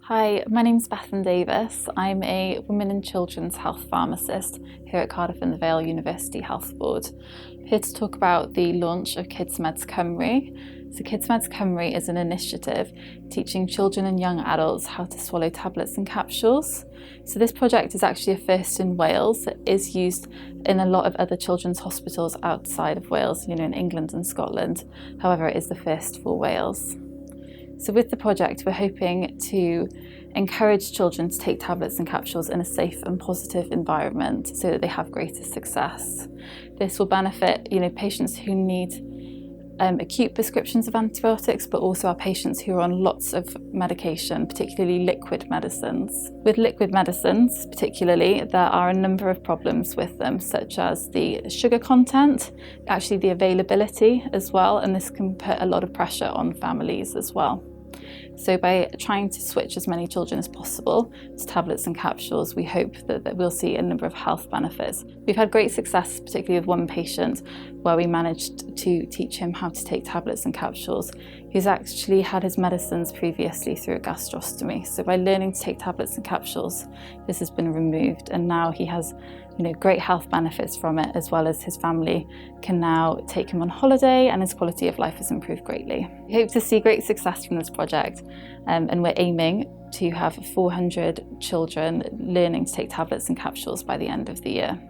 Hi, my name's Bethan Davis. I'm a women and children's health pharmacist here at Cardiff and the Vale University Health Board. I'm here to talk about the launch of KidzMedz Cymru. So KidzMedz Cymru is an initiative teaching children and young adults how to swallow tablets and capsules. So this project is actually a first in Wales. It is used in a lot of other children's hospitals outside of Wales, in England and Scotland. However, it is the first for Wales. So with the project, we're hoping to encourage children to take tablets and capsules in a safe and positive environment so that they have greater success. This will benefit, patients who need acute prescriptions of antibiotics, but also our patients who are on lots of medication, particularly liquid medicines. With liquid medicines particularly, there are a number of problems with them, such as the sugar content, actually the availability as well, and this can put a lot of pressure on families as well. So by trying to switch as many children as possible to tablets and capsules, we hope that we'll see a number of health benefits. We've had great success, particularly with one patient, where we managed to teach him how to take tablets and capsules. He's actually had his medicines previously through a gastrostomy. So by learning to take tablets and capsules, this has been removed, and now he has great health benefits from it, as well as his family can now take him on holiday and his quality of life has improved greatly. We hope to see great success from this project, and we're aiming to have 400 children learning to take tablets and capsules by the end of the year.